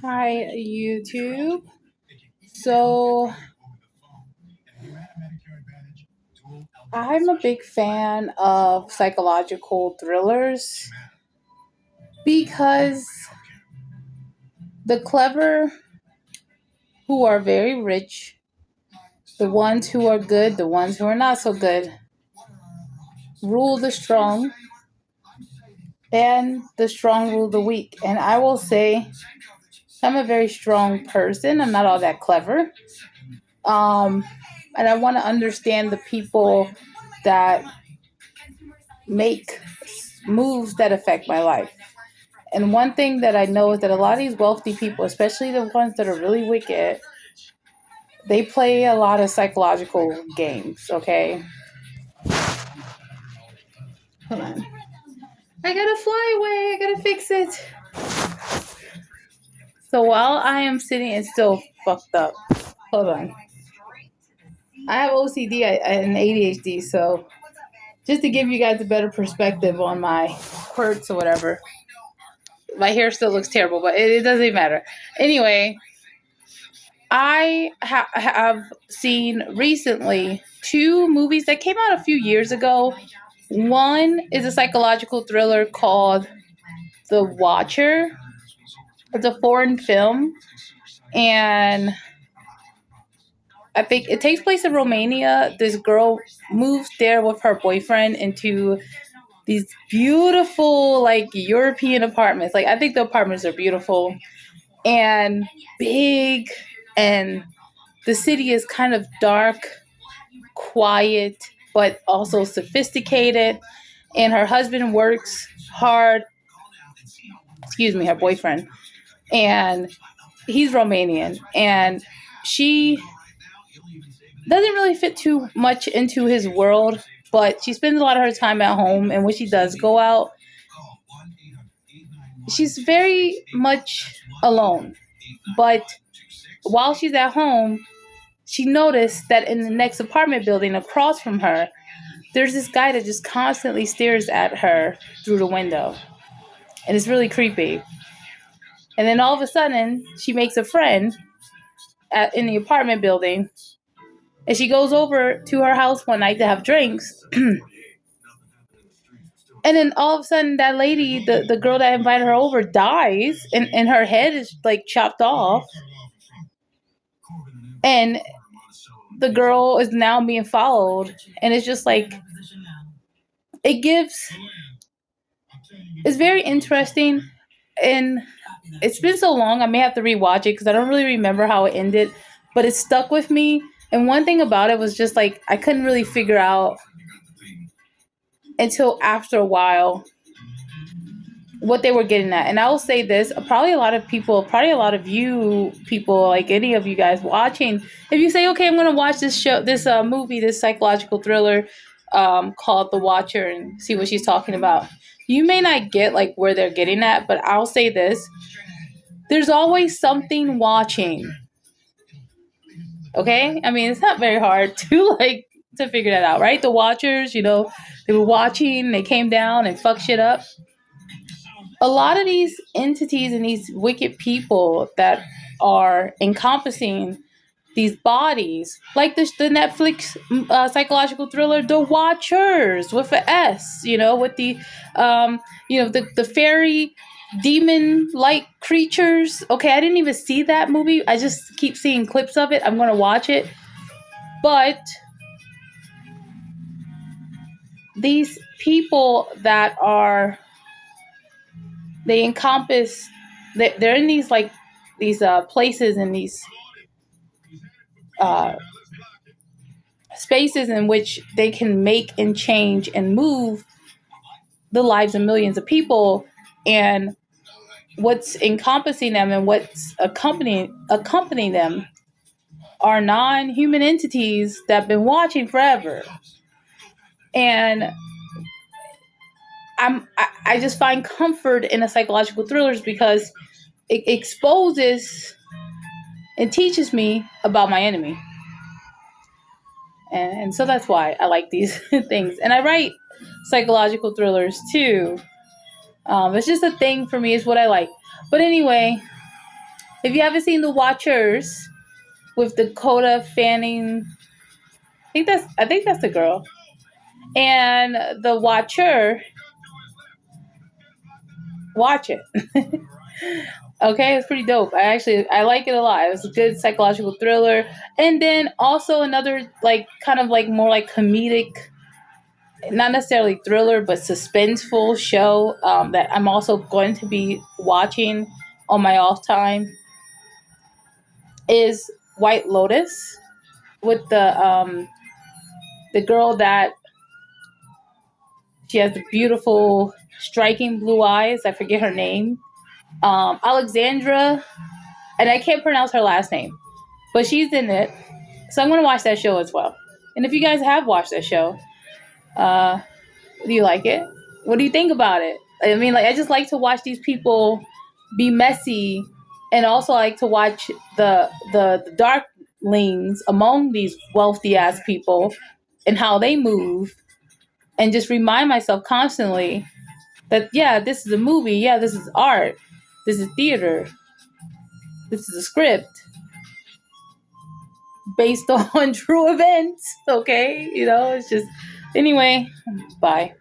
Hi, YouTube. So, I'm a big fan of psychological thrillers because the clever who are very rich, the ones who are good, the ones who are not so good, rule the strong, and the strong rule the weak. And I will say, I'm a very strong person. I'm not all that clever. Um, and I want to understand the people that make moves that affect my life. And one thing that I know is that a lot of these wealthy people, especially the ones that are really wicked, they play a lot of psychological games, okay? Hold on. I gotta fly away. I gotta fix it. So while I am sitting, it's still fucked up. Hold on. I have OCD and ADHD, so just to give you guys a better perspective on my quirks or whatever. My hair still looks terrible, but it doesn't even matter. Anyway, I have seen recently two movies that came out a few years ago. One is a psychological thriller called The Watcher. It's a foreign film, and I think it takes place in Romania. This girl moves there with her boyfriend into these beautiful, like, European apartments. Like, I think the apartments are beautiful and big, and the city is kind of dark, quiet, but also sophisticated. And her husband works hard. Excuse me, her boyfriend. And he's Romanian. And she doesn't really fit too much into his world, but she spends a lot of her time at home. And when she does go out, she's very much alone. But while she's at home, she noticed that in the next apartment building across from her, there's this guy that just constantly stares at her through the window. And it's really creepy. And then all of a sudden, she makes a friend in the apartment building. And she goes over to her house one night to have drinks. And then all of a sudden, that lady, the girl that invited her over, dies. And her head is like chopped off. And the girl is now being followed. And it's just like, it gives, it's very interesting. And it's been so long, I may have to rewatch it because I don't really remember how it ended, but it stuck with me. And one thing about it was just like, I couldn't really figure out until after a while what they were getting at. And I will say this, probably a lot of people, probably a lot of you people, like any of you guys watching, if you say, okay, I'm going to watch this show, this movie, this psychological thriller called The Watcher, and see what she's talking about, you may not get like where they're getting at, but I'll say this, there's always something watching. Okay? I mean, it's not very hard to to figure that out, right? The Watchers, they were watching, they came down and fucked shit up. A lot of these entities and these wicked people that are encompassing these bodies, like the Netflix psychological thriller, The Watchers, with an S, with the fairy demon like creatures. Okay, I didn't even see that movie. I just keep seeing clips of it. I'm gonna watch it. But these people that are, they encompass, they're in these places and these uh, spaces in which they can make and change and move the lives of millions of people. And what's encompassing them and what's accompanying them are non-human entities that have been watching forever. And I just find comfort in the psychological thrillers because it exposes and teaches me about my enemy. And so that's why I like these things. And I write psychological thrillers too. It's just a thing for me. It's what I like. But anyway, if you haven't seen The Watchers with Dakota Fanning, I think that's the girl, and The Watcher, watch it. Okay, it's pretty dope. I like it a lot. It was a good psychological thriller, and then also another like kind of like more like comedic, not necessarily thriller, but suspenseful show that I'm also going to be watching on my off time is White Lotus with the girl that she has the beautiful striking blue eyes. I forget her name. Alexandra, and I can't pronounce her last name, but she's in it. So I'm gonna watch that show as well. And if you guys have watched that show, uh, do you like it? What do you think about it? I mean, like I just like to watch these people be messy, and also I like to watch the darklings among these wealthy ass people and how they move, and just remind myself constantly that yeah, this is a movie, yeah, this is art, this is theater, this is a script based on true events. Okay, it's just anyway. Bye.